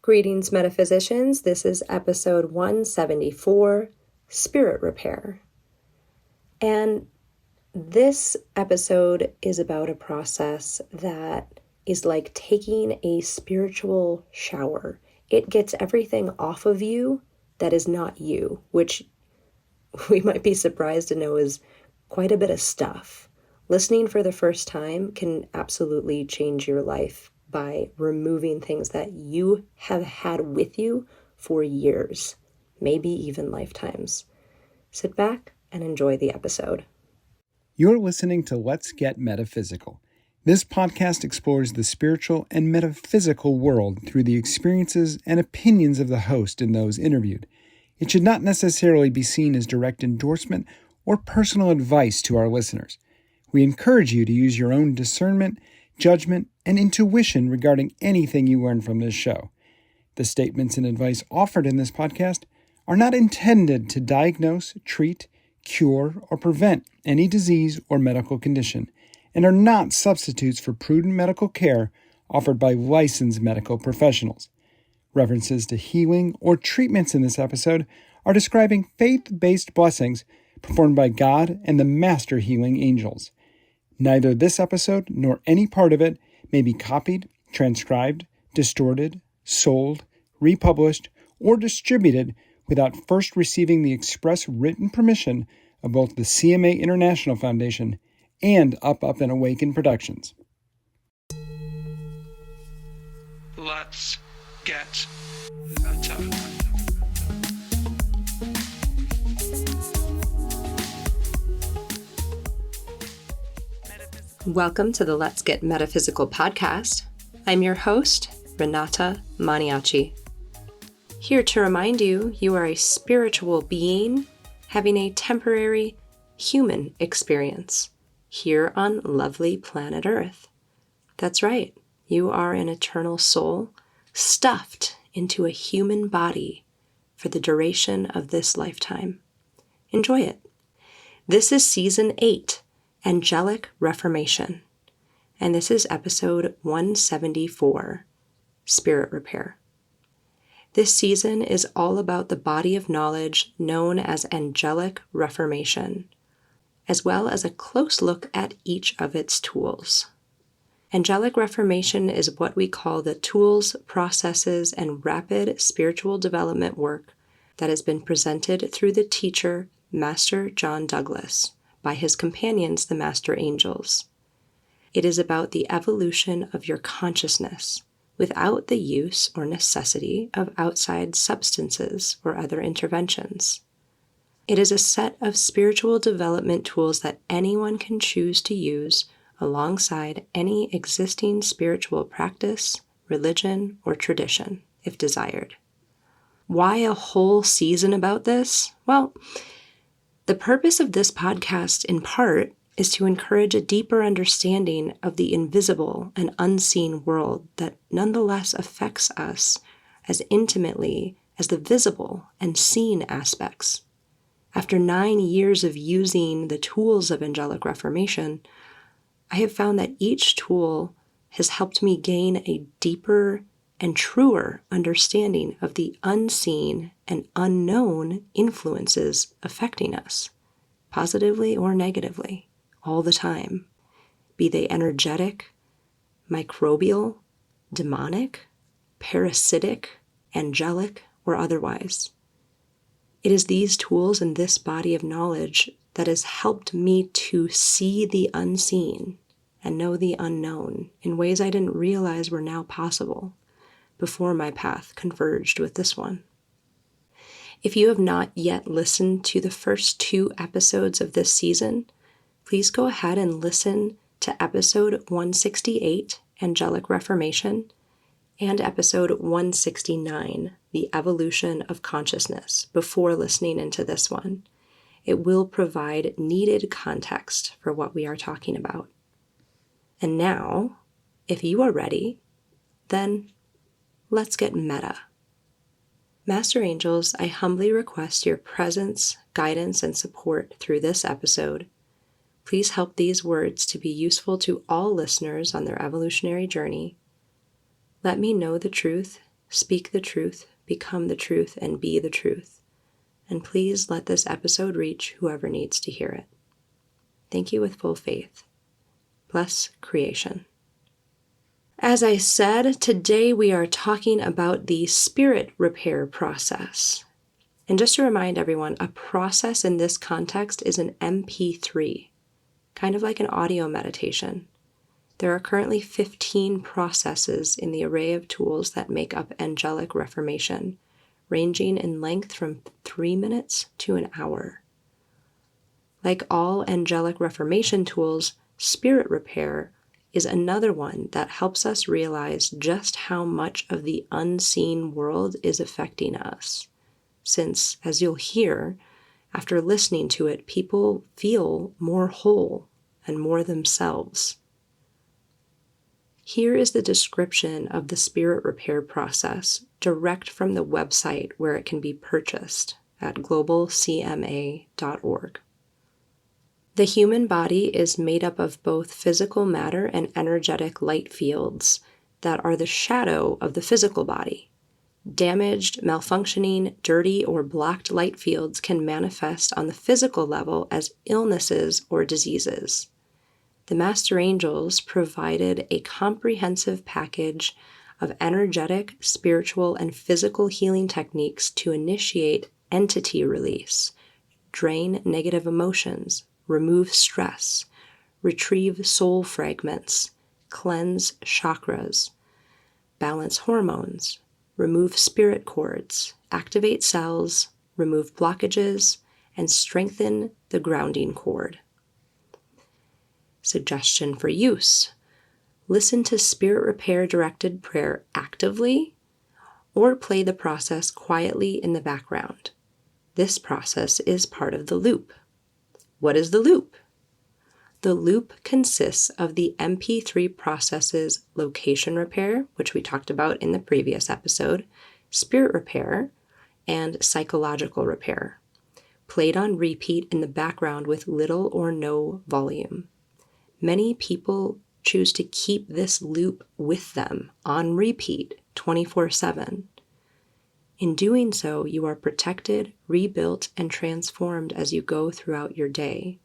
Greetings, metaphysicians. This is episode 174, Spirit Repair. And this episode is about a process that is like taking a spiritual shower. It gets everything off of you that is not you, which we might be surprised to know is quite a bit of stuff. Listening for the first time can absolutely change your life by removing things that you have had with you for years, maybe even lifetimes. Sit back and enjoy the episode. You're listening to Let's Get Metaphysical. This podcast explores the spiritual and metaphysical world through the experiences and opinions of the host and those interviewed. It should not necessarily be seen as direct endorsement or personal advice to our listeners. We encourage you to use your own discernment, judgment, and intuition regarding anything you learn from this show. The statements and advice offered in this podcast are not intended to diagnose, treat, cure, or prevent any disease or medical condition, and are not substitutes for prudent medical care offered by licensed medical professionals. References to healing or treatments in this episode are describing faith-based blessings performed by God and the Master Healing Angels. Neither this episode nor any part of it may be copied, transcribed, distorted, sold, republished, or distributed without first receiving the express written permission of both the CMA International Foundation and Up and Awaken Productions. Let's get meta. Welcome to the Let's Get Metaphysical podcast. I'm your host, Renata Maniaci. Here to remind you, you are a spiritual being having a temporary human experience here on lovely planet Earth. That's right, you are an eternal soul stuffed into a human body for the duration of this lifetime. Enjoy it. This is Season 8, Angelic Reformation, and this is episode 174, Spirit Repair. This season is all about the body of knowledge known as Angelic Reformation, as well as a close look at each of its tools. Angelic Reformation is what we call the tools, processes, and rapid spiritual development work that has been presented through the teacher, Master John Douglas, by his companions, the Master Angels. It is about the evolution of your consciousness without the use or necessity of outside substances or other interventions. It is a set of spiritual development tools that anyone can choose to use alongside any existing spiritual practice, religion, or tradition, if desired. Why a whole season about this? Well, the purpose of this podcast, in part, is to encourage a deeper understanding of the invisible and unseen world that nonetheless affects us as intimately as the visible and seen aspects. After 9 years of using the tools of Angelic Reformation, I have found that each tool has helped me gain a deeper and truer understanding of the unseen and unknown influences affecting us, positively or negatively, all the time, be they energetic, microbial, demonic, parasitic, angelic, or otherwise. It is these tools and this body of knowledge that has helped me to see the unseen and know the unknown in ways I didn't realize were now possible before my path converged with this one. If you have not yet listened to the first 2 episodes of this season, please go ahead and listen to episode 168, Angelic Reformation, and episode 169, The Evolution of Consciousness, before listening into this one. It will provide needed context for what we are talking about. And now, if you are ready, then let's get meta. Master Angels, I humbly request your presence, guidance, and support through this episode. Please help these words to be useful to all listeners on their evolutionary journey. Let me know the truth speak the truth, become the truth, and be the truth. And please let this episode reach whoever needs to hear it. Thank you with full faith. Bless creation. As I said, today we are talking about the spirit repair process. And just to remind everyone, a process in this context is an MP3, kind of like an audio meditation. There are currently 15 processes in the array of tools that make up angelic reformation, ranging in length from 3 minutes to an hour. Like all angelic reformation tools, spirit repair is another one that helps us realize just how much of the unseen world is affecting us. Since, as you'll hear, after listening to it, people feel more whole and more themselves. Here is the description of the spirit repair process, direct from the website where it can be purchased at globalcma.org. The human body is made up of both physical matter and energetic light fields that are the shadow of the physical body. Damaged, malfunctioning, dirty, or blocked light fields can manifest on the physical level as illnesses or diseases. The Master Angels provided a comprehensive package of energetic, spiritual, and physical healing techniques to initiate entity release, drain negative emotions, remove stress, retrieve soul fragments, cleanse chakras, balance hormones, remove spirit cords, activate cells, remove blockages, and strengthen the grounding cord. Suggestion for use: listen to spirit repair directed prayer actively or play the process quietly in the background. This process is part of the loop. What is the loop? The loop consists of the MP3 processes location repair, which we talked about in the previous episode, spirit repair, and psychological repair, played on repeat in the background with little or no volume. Many people choose to keep this loop with them on repeat 24/7. In doing so, you are protected, rebuilt, and transformed as you go throughout your day.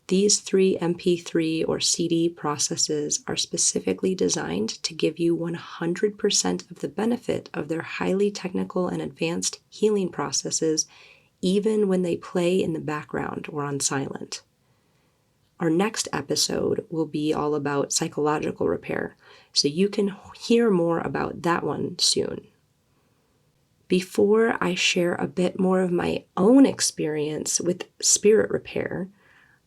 These 3 MP3 or CD processes are specifically designed to give you 100% of the benefit of their highly technical and advanced healing processes, even when they play in the background or on silent. Our next episode will be all about psychological repair, so you can hear more about that one soon. Before I share a bit more of my own experience with spirit repair,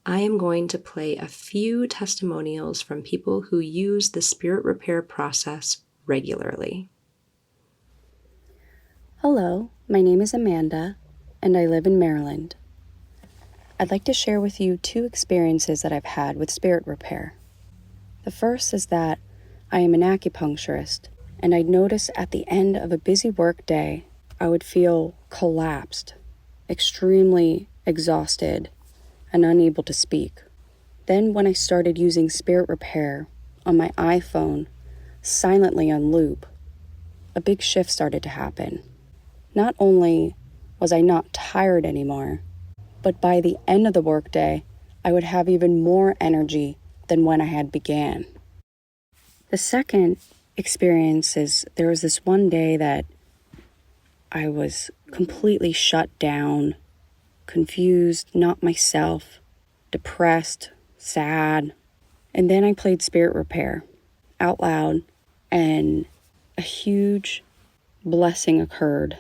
I am going to play a few testimonials from people who use the spirit repair process regularly. Hello, my name is Amanda, and I live in Maryland. I'd like to share with you 2 experiences that I've had with spirit repair. The first is that I am an acupuncturist, and I'd notice at the end of a busy work day, I would feel collapsed, extremely exhausted, and unable to speak. Then when I started using spirit repair on my iPhone, silently on loop, a big shift started to happen. Not only was I not tired anymore, but by the end of the workday, I would have even more energy than when I had began. The second experience is there was this one day that I was completely shut down, confused, not myself, depressed, sad. And then I played spirit repair out loud, and a huge blessing occurred.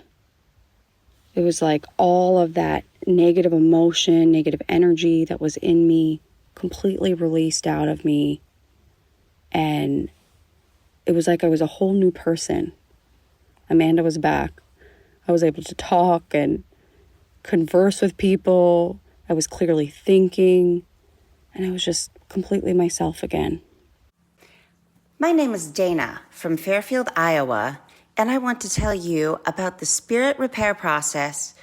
It was like all of that negative emotion, negative energy that was in me completely released out of me. And it was like I was a whole new person. Amanda was back. I was able to talk and converse with people. I was clearly thinking, and I was just completely myself again. My name is Dana from Fairfield, Iowa, and I want to tell you about the spirit repair process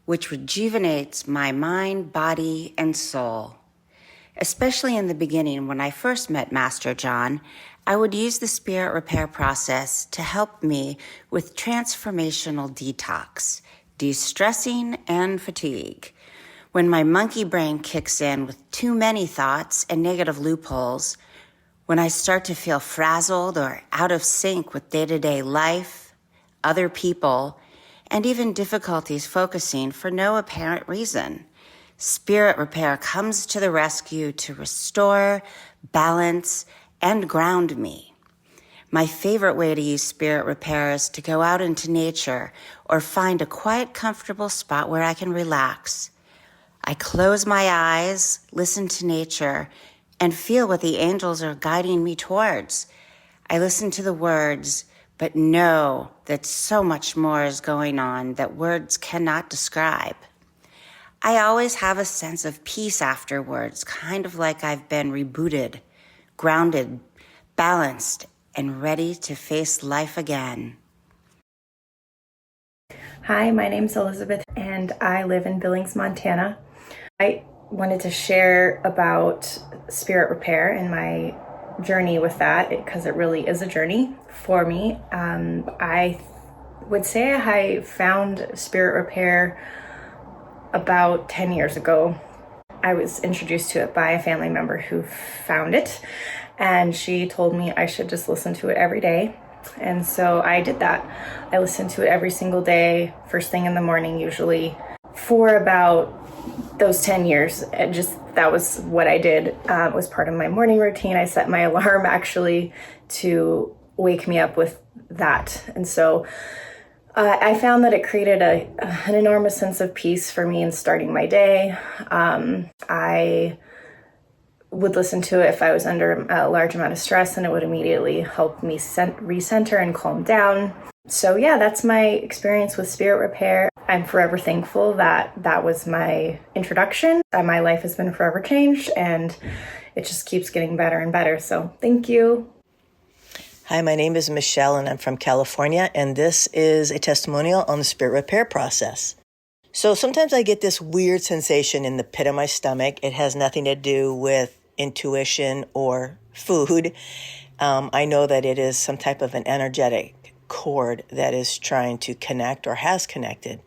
which rejuvenates my mind, body, and soul. Especially in the beginning when I first met Master John, I would use the spirit repair process to help me with transformational detox, de-stressing, and fatigue. When my monkey brain kicks in with too many thoughts and negative loopholes, when I start to feel frazzled or out of sync with day-to-day life, other people, and even difficulties focusing for no apparent reason, spirit repair comes to the rescue to restore, balance, and ground me. My favorite way to use spirit repair is to go out into nature or find a quiet, comfortable spot where I can relax. I close my eyes, listen to nature, and feel what the angels are guiding me towards. I listen to the words, but know that so much more is going on that words cannot describe. I always have a sense of peace afterwards, kind of like I've been rebooted, grounded, balanced, and ready to face life again. Hi, my name's Elizabeth and I live in Billings, Montana. I wanted to share about spirit repair and my journey with that because it really is a journey for me. I would say I found spirit repair about 10 years ago. I was introduced to it by a family member who found it, and she told me I should just listen to it every day. And so I did that. I listened to it every single day, first thing in the morning usually, for about those 10 years. That was what I did. It was part of my morning routine. I set my alarm actually to wake me up with that. And so I found that it created an enormous sense of peace for me in starting my day. I would listen to it if I was under a large amount of stress, and it would immediately help me recenter and calm down. So yeah, that's my experience with spirit repair. I'm forever thankful that that was my introduction. My life has been forever changed, and it just keeps getting better and better. So thank you. Hi, my name is Michelle and I'm from California, and this is a testimonial on the spirit repair process. So sometimes I get this weird sensation in the pit of my stomach. It has nothing to do with intuition or food. I know that it is some type of an energetic cord that is trying to connect or has connected.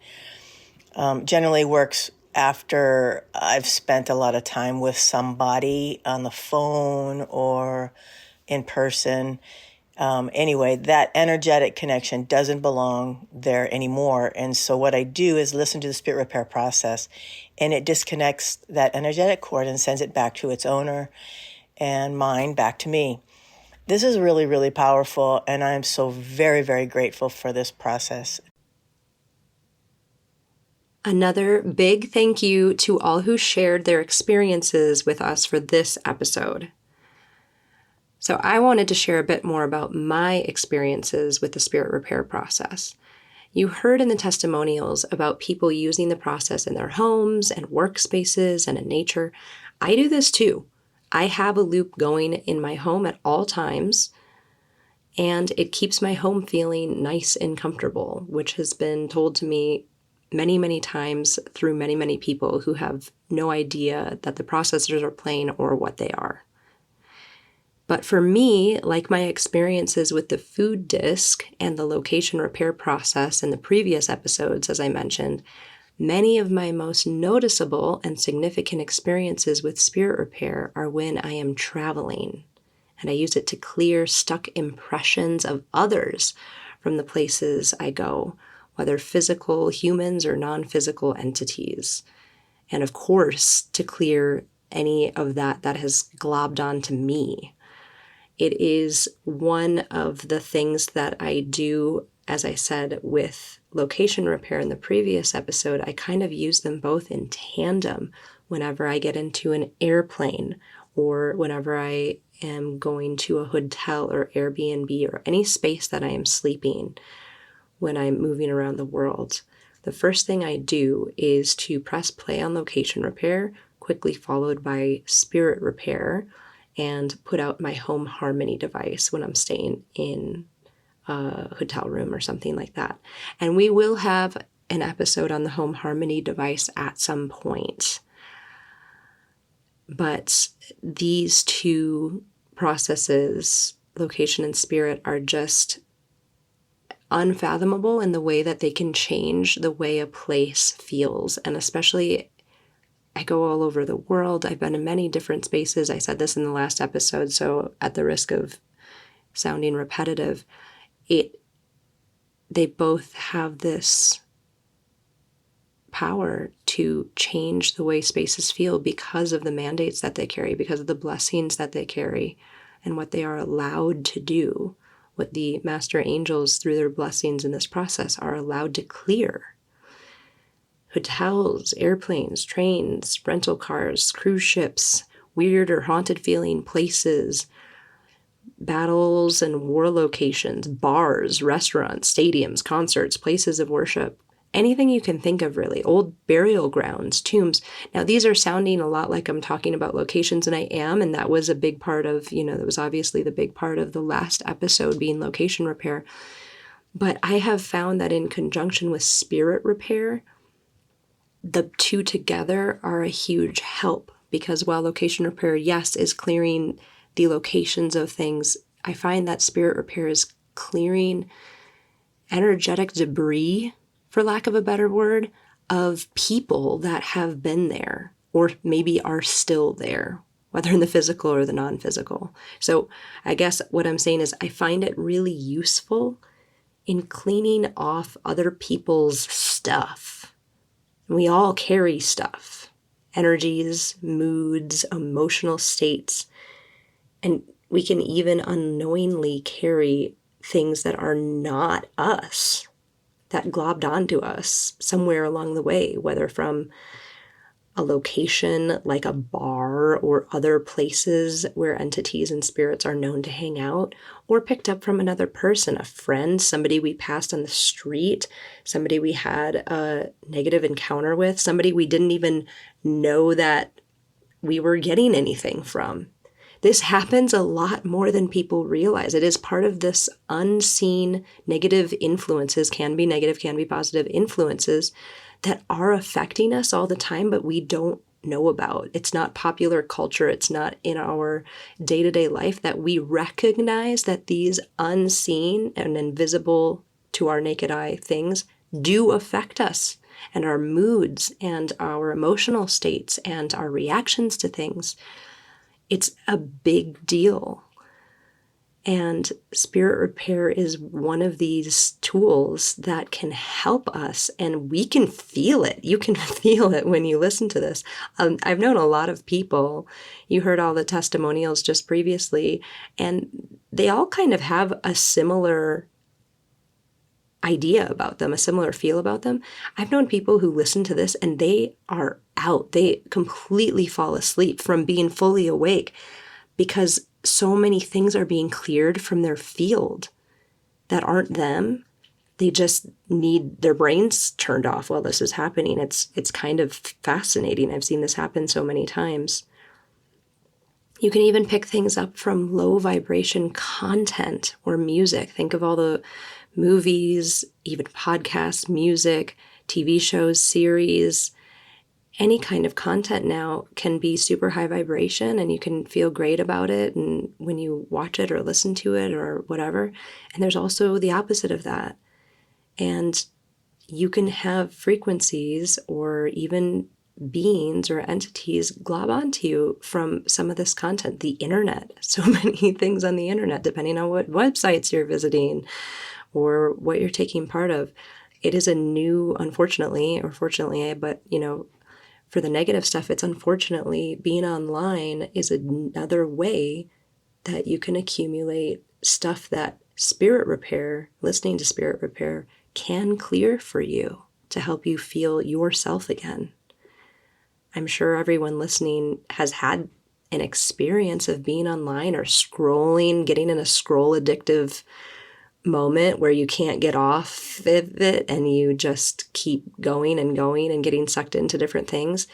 Generally works after I've spent a lot of time with somebody on the phone or in person. Anyway, that energetic connection doesn't belong there anymore. And so what I do is listen to the spirit repair process, and it disconnects that energetic cord and sends it back to its owner and mine back to me. This is really, really powerful, and I'm so very, very grateful for this process. Another big thank you to all who shared their experiences with us for this episode. So I wanted to share a bit more about my experiences with the spirit repair process. You heard in the testimonials about people using the process in their homes and workspaces and in nature. I do this too. I have a loop going in my home at all times, and it keeps my home feeling nice and comfortable, which has been told to me many, many times through many, many people who have no idea that the processors are playing or what they are. But for me, like my experiences with the food disc and the location repair process in the previous episodes, as I mentioned, many of my most noticeable and significant experiences with spirit repair are when I am traveling, and I use it to clear stuck impressions of others from the places I go, whether physical humans or non-physical entities. And of course, to clear any of that has globbed onto me. It is one of the things that I do, as I said, with location repair in the previous episode. I kind of use them both in tandem whenever I get into an airplane or whenever I am going to a hotel or Airbnb or any space that I am sleeping when I'm moving around the world. The first thing I do is to press play on location repair, quickly followed by spirit repair, and put out my home harmony device when I'm staying in a hotel room or something like that. And we will have an episode on the home harmony device at some point. But these two processes location, and spirit are just unfathomable in the way that they can change the way a place feels. And especially, I go all over the world. I've been in many different spaces. I said this in the last episode, so at the risk of sounding repetitive, they both have this power to change the way spaces feel because of the mandates that they carry, because of the blessings that they carry, and what they are allowed to do, what the master angels, through their blessings in this process, are allowed to clear. Hotels, airplanes, trains, rental cars, cruise ships, weird or haunted feeling places, battles and war locations, bars, restaurants, stadiums, concerts, places of worship, anything you can think of, really. Old burial grounds, tombs. Now, these are sounding a lot like I'm talking about locations, and I am, and that was a big part of, that was obviously the big part of the last episode, being location repair. But I have found that in conjunction with spirit repair, the two together are a huge help, because while location repair, yes, is clearing the locations of things, I find that spirit repair is clearing energetic debris, for lack of a better word, of people that have been there or maybe are still there, whether in the physical or the non-physical. So I guess what I'm saying is I find it really useful in cleaning off other people's stuff. We all carry stuff, energies, moods, emotional states, and we can even unknowingly carry things that are not us, that globbed onto us somewhere along the way, whether from a location like a bar or other places where entities and spirits are known to hang out, or picked up from another person, a friend, somebody we passed on the street, somebody we had a negative encounter with, somebody we didn't even know that we were getting anything from. This happens a lot more than people realize. It is part of this unseen negative influences, can be negative, can be positive influences that are affecting us all the time, but we don't know about. It's not popular culture. It's not in our day-to-day life that we recognize that these unseen and invisible to our naked eye things do affect us, and our moods and our emotional states and our reactions to things. It's a big deal. And spirit repair is one of these tools that can help us, and we can feel it. You can feel it when you listen to this. I've known a lot of people. You heard all the testimonials just previously, and they all kind of have a similar idea about them, a similar feel about them. I've known people who listen to this and they are out. They completely fall asleep from being fully awake because so many things are being cleared from their field that aren't them. They just need their brains turned off while this is happening. It's kind of fascinating. I've seen this happen so many times. You can even pick things up from low vibration content or music. Think of all the movies, even podcasts, music, TV shows, series. Any kind of content now can be super high vibration, and you can feel great about it and when you watch it or listen to it or whatever. And there's also the opposite of that. And you can have frequencies or even beings or entities glob onto you from some of this content. The internet, so many things on the internet, depending on what websites you're visiting or what you're taking part of. It is a new, unfortunately, or fortunately, but for the negative stuff, it's unfortunately being online is another way that you can accumulate stuff that spirit repair, listening to spirit repair, can clear for you to help you feel yourself again. I'm sure everyone listening has had an experience of being online or scrolling, getting in a scroll addictive moment where you can't get off of it and you just keep going and getting sucked into different things.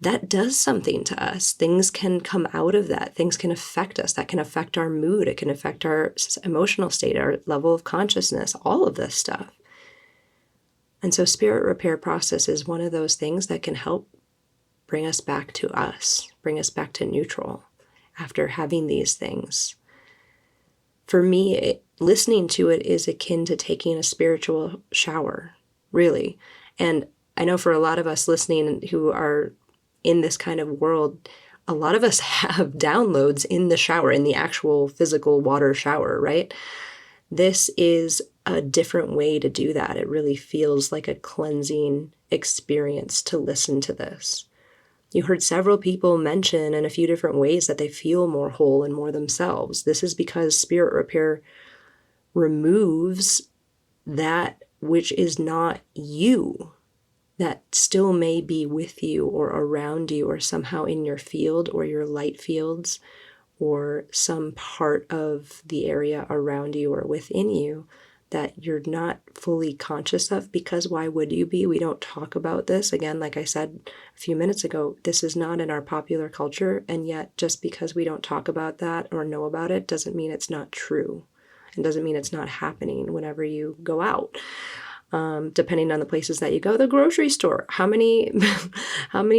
That does something to us. Things can come out of that. Things can affect us. That can affect our mood. It can affect our emotional state, our level of consciousness, all of this stuff. And so spirit repair process is one of those things that can help bring us back to us, bring us back to neutral after having these things. for me, listening to it is akin to taking a spiritual shower, really. And I know for a lot of us listening who are in this kind of world, a lot of us have downloads in the shower, in the actual physical water shower, right? This is a different way to do that. It really feels like a cleansing experience to listen to this. You heard several people mention in a few different ways that they feel more whole and more themselves. This is because spirit repair removes that which is not you, that still may be with you or around you or somehow in your field or your light fields or some part of the area around you or within you that you're not fully conscious of, because why would you be? We don't talk about this. Again, like I said a few minutes ago, this is not in our popular culture, and yet just because we don't talk about that or know about it doesn't mean it's not true. It doesn't mean it's not happening whenever you go out. Depending on the places that you go, the grocery store, how many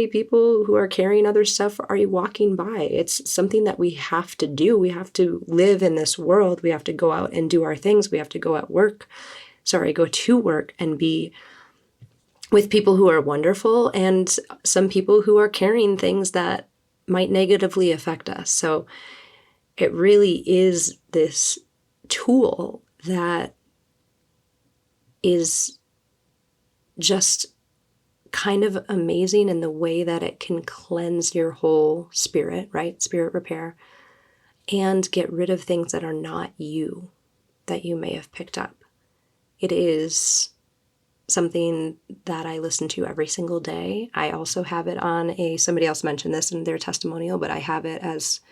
people who are carrying other stuff are you walking by? It's something that we have to do. We have to live in this world. We have to go out and do our things. We have to go to work and be with people who are wonderful and some people who are carrying things that might negatively affect us. So it really is this tool that is just kind of amazing in the way that it can cleanse your whole spirit, right? Spirit repair, and get rid of things that are not you, that you may have picked up. It is something that I listen to every single day. I also have it on somebody else mentioned this in their testimonial, but I have it as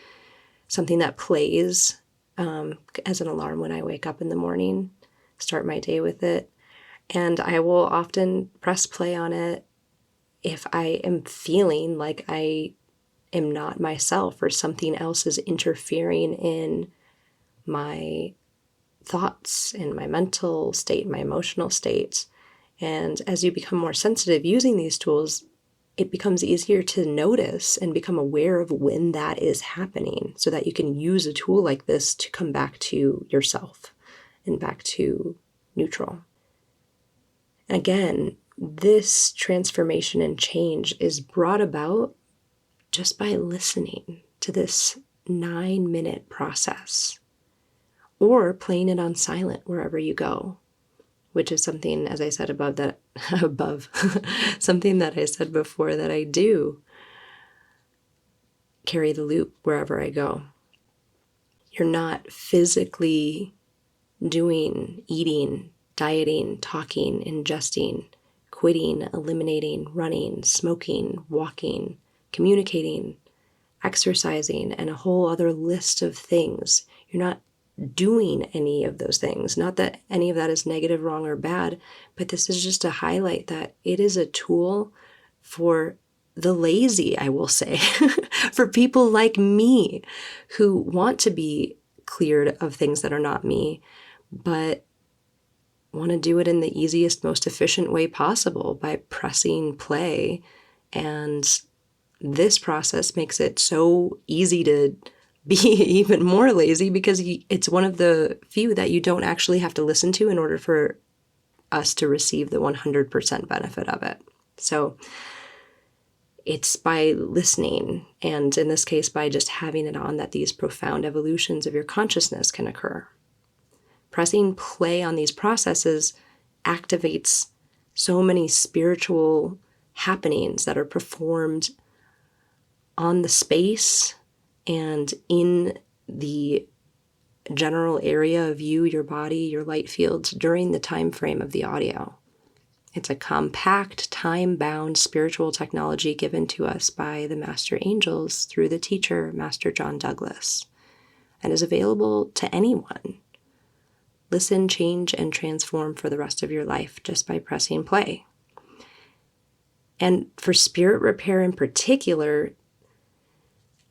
something that plays as an alarm when I wake up in the morning, start my day with it. And I will often press play on it if I am feeling like I am not myself or something else is interfering in my thoughts, in my mental state, my emotional state. And as you become more sensitive using these tools, it becomes easier to notice and become aware of when that is happening so that you can use a tool like this to come back to yourself and back to neutral. Again, this transformation and change is brought about just by listening to this 9-minute process or playing it on silent wherever you go, which is something, as I said something that I said before that I do carry the loop wherever I go. You're not physically doing, eating, dieting, talking, ingesting, quitting, eliminating, running, smoking, walking, communicating, exercising, and a whole other list of things. You're not doing any of those things. Not that any of that is negative, wrong, or bad, but this is just to highlight that it is a tool for the lazy, I will say, for people like me who want to be cleared of things that are not me, but want to do it in the easiest, most efficient way possible by pressing play. And this process makes it so easy to be even more lazy because it's one of the few that you don't actually have to listen to in order for us to receive the 100% benefit of it. So it's by listening, and in this case, by just having it on, that these profound evolutions of your consciousness can occur. Pressing play on these processes activates so many spiritual happenings that are performed on the space and in the general area of you, your body, your light fields during the time frame of the audio. It's a compact, time-bound spiritual technology given to us by the Master Angels through the teacher, Master John Douglas, and is available to anyone. Listen, change, and transform for the rest of your life just by pressing play. And for spirit repair in particular,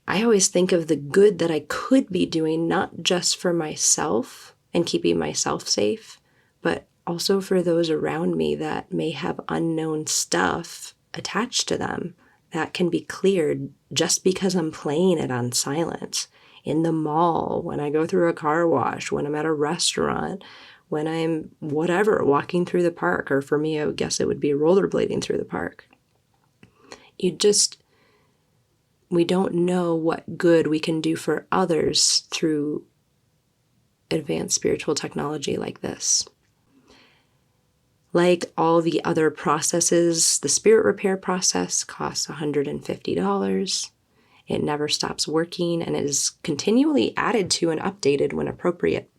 I always think of the good that I could be doing, not just for myself and keeping myself safe, but also for those around me that may have unknown stuff attached to them that can be cleared just because I'm playing it on silent. in the mall, when I go through a car wash, when I'm at a restaurant, when I'm whatever, walking through the park, or for me, I would guess it would be rollerblading through the park. We don't know what good we can do for others through advanced spiritual technology like this. Like all the other processes, the spirit repair process costs $150. It never stops working and is continually added to and updated when appropriate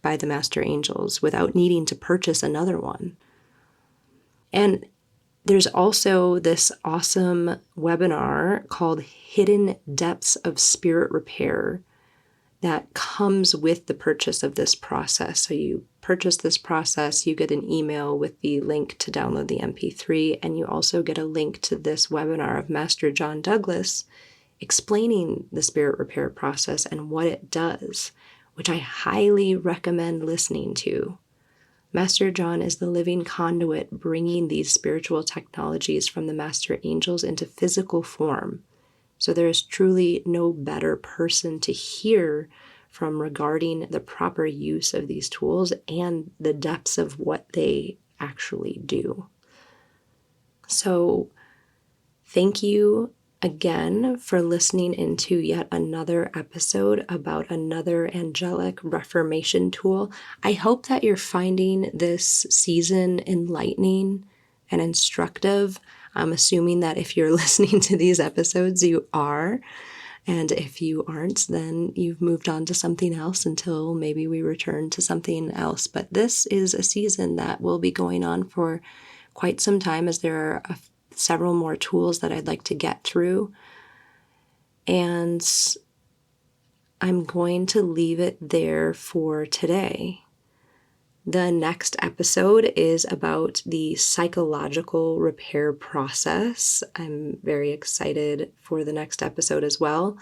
by the master angels without needing to purchase another one. And there's also this awesome webinar called Hidden Depths of Spirit Repair that comes with the purchase of this process. So you purchase this process, you get an email with the link to download the MP3, and you also get a link to this webinar of Master John Douglas explaining the spirit repair process and what it does, which I highly recommend listening to. Master John is the living conduit bringing these spiritual technologies from the master angels into physical form. So there is truly no better person to hear from regarding the proper use of these tools and the depths of what they actually do. So thank you again for listening into yet another episode about another angelic reformation tool. I hope that you're finding this season enlightening and instructive. I'm assuming that if you're listening to these episodes, you are. And if you aren't, then you've moved on to something else until maybe we return to something else. But this is a season that will be going on for quite some time, as there are several more tools that I'd like to get through. And I'm going to leave it there for today. The next episode is about the psychological repair process. I'm very excited for the next episode as well.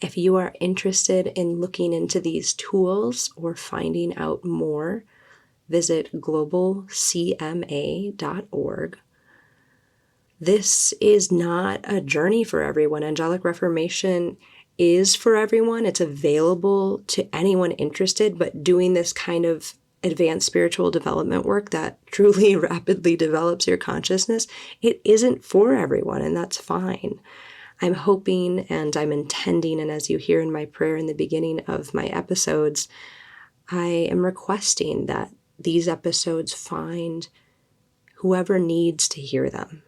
If you are interested in looking into these tools or finding out more, visit globalcma.org. This is not a journey for everyone. Angelic Reformation is for everyone. It's available to anyone interested, but doing this kind of advanced spiritual development work that truly rapidly develops your consciousness, it isn't for everyone, and that's fine. I'm hoping and I'm intending, and as you hear in my prayer in the beginning of my episodes, I am requesting that these episodes find whoever needs to hear them,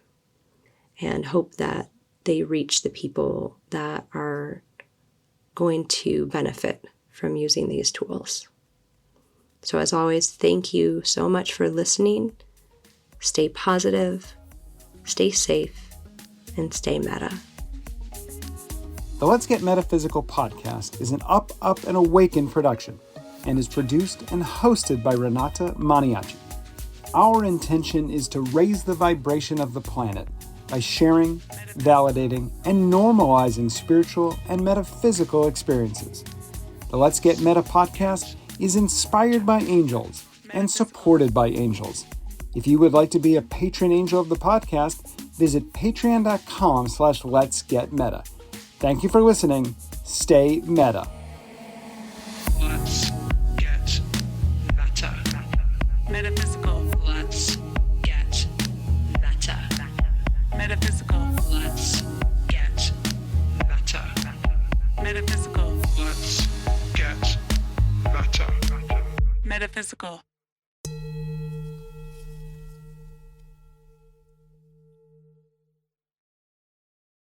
and hope that they reach the people that are going to benefit from using these tools. So as always, thank you so much for listening. Stay positive, stay safe, and stay meta. The Let's Get Metaphysical podcast is an Up, and Awaken production and is produced and hosted by Renata Maniaci. Our intention is to raise the vibration of the planet by sharing, validating, and normalizing spiritual and metaphysical experiences. The Let's Get Meta podcast is inspired by angels and supported by angels. If you would like to be a patron angel of the podcast, visit patreon.com/letsgetmeta. Thank you for listening. Stay meta. Let's get meta. Metaphysical. Let's get meta. Metaphysical. Let's get meta. Metaphysical. Let's get meta. Metaphysical.